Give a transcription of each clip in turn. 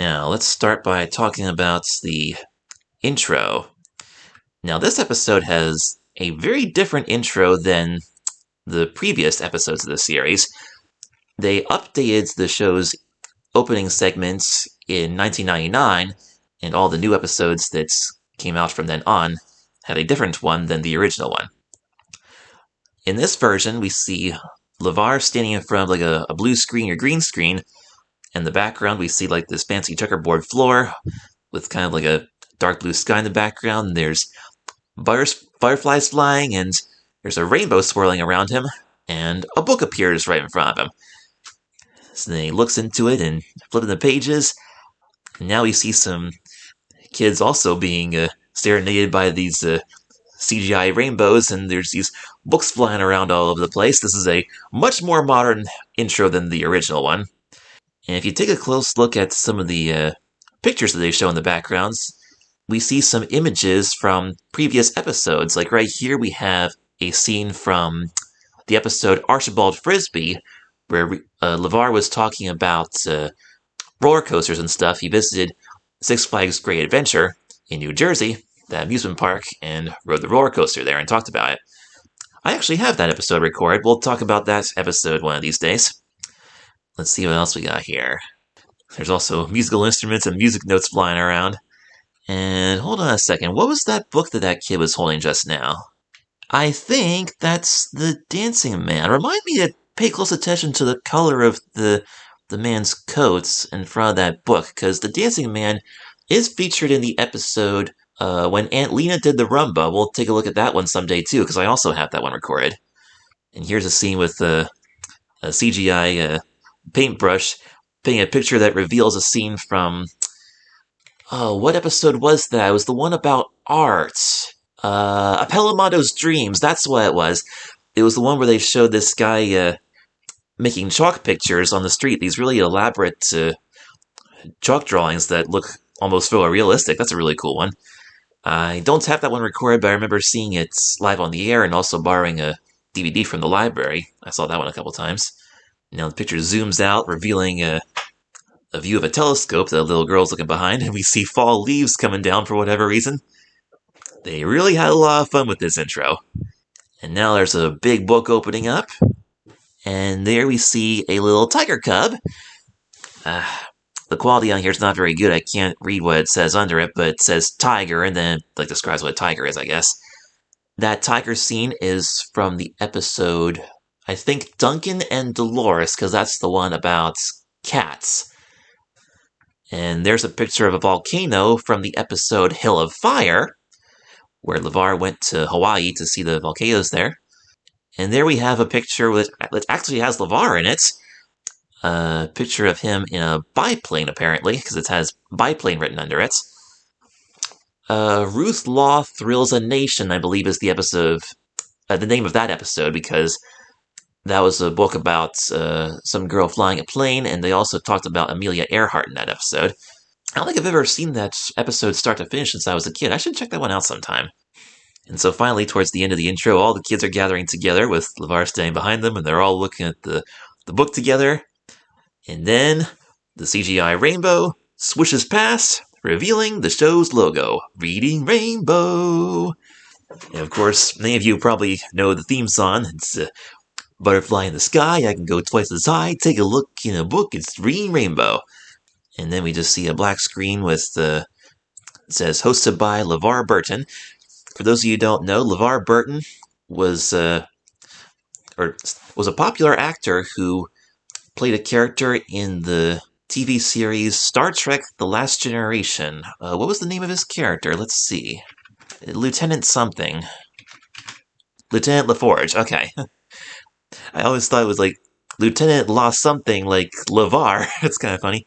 Now, let's start by talking about the intro. Now, this episode has a very different intro than the previous episodes of the series. They updated the show's opening segments in 1999, and all the new episodes that came out from then on had a different one than the original one. In this version, we see LeVar standing in front of like a blue screen or green screen. In the background, we see like this fancy checkerboard floor with kind of like a dark blue sky in the background. There's fireflies flying, and there's a rainbow swirling around him, and a book appears right in front of him. So then he looks into it and flipping the pages, and now we see some kids also being serenaded by these CGI rainbows, and there's these books flying around all over the place. This is a much more modern intro than the original one. And if you take a close look at some of the pictures that they show in the backgrounds, we see some images from previous episodes. Like right here, we have a scene from the episode Archibald Frisbee, where LeVar was talking about roller coasters and stuff. He visited Six Flags Great Adventure in New Jersey, that amusement park, and rode the roller coaster there and talked about it. I actually have that episode recorded. We'll talk about that episode one of these days. Let's see what else we got here. There's also musical instruments and music notes flying around. And hold on a second, what was that book that kid was holding just now? I think that's the Dancing Man. Remind me to pay close attention to the color of the man's coats in front of that book, because the Dancing Man is featured in the episode when Aunt Lena did the rumba. We'll take a look at that one someday too, because I also have that one recorded. And here's a scene with a CGI paintbrush painting a picture that reveals a scene from... Oh, what episode was that? It was the one about art. Apelamondo's Dreams, that's what it was. It was the one where they showed this guy making chalk pictures on the street. These really elaborate chalk drawings that look almost photorealistic. That's a really cool one. I don't have that one recorded, but I remember seeing it live on the air and also borrowing a DVD from the library. I saw that one a couple times. Now the picture zooms out, revealing a view of a telescope that a little girl's looking behind, and we see fall leaves coming down for whatever reason. They really had a lot of fun with this intro. And now there's a big book opening up, and there we see a little tiger cub. The quality on here is not very good. I can't read what it says under it, but it says tiger, and then it describes what a tiger is, I guess. That tiger scene is from the episode, I think, Duncan and Dolores, because that's the one about cats. And there's a picture of a volcano from the episode Hill of Fire, where LeVar went to Hawaii to see the volcanoes there. And there we have a picture that actually has LeVar in it. A picture of him in a biplane, apparently, because it has biplane written under it. Ruth Law Thrills a Nation, I believe, is the episode, the name of that episode, because that was a book about some girl flying a plane, and they also talked about Amelia Earhart in that episode. I don't think I've ever seen that episode start to finish since I was a kid. I should check that one out sometime. And so finally, towards the end of the intro, all the kids are gathering together with LeVar standing behind them, and they're all looking at the book together. And then the CGI rainbow swishes past, revealing the show's logo, Reading Rainbow. And of course, many of you probably know the theme song. It's Butterfly in the Sky, I can go twice as high, take a look in a book, it's Reading Rainbow. And then we just see a black screen with it says hosted by LeVar Burton. For those of you who don't know, LeVar Burton was a popular actor who played a character in the TV series Star Trek The Last Generation. What was the name of his character? Let's see. Lieutenant something. Lieutenant LaForge, okay. I always thought it was like Lieutenant lost something like LeVar. It's kind of funny.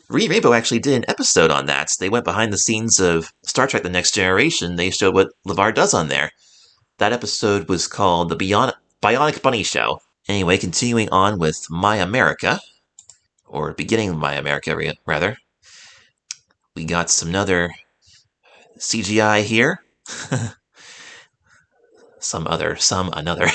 Reading Rainbow actually did an episode on that. They went behind the scenes of Star Trek The Next Generation. They showed what LeVar does on there. That episode was called The Bionic Bunny Show. Anyway, continuing on with My America, or beginning of My America, rather. We got some other CGI here. Some another.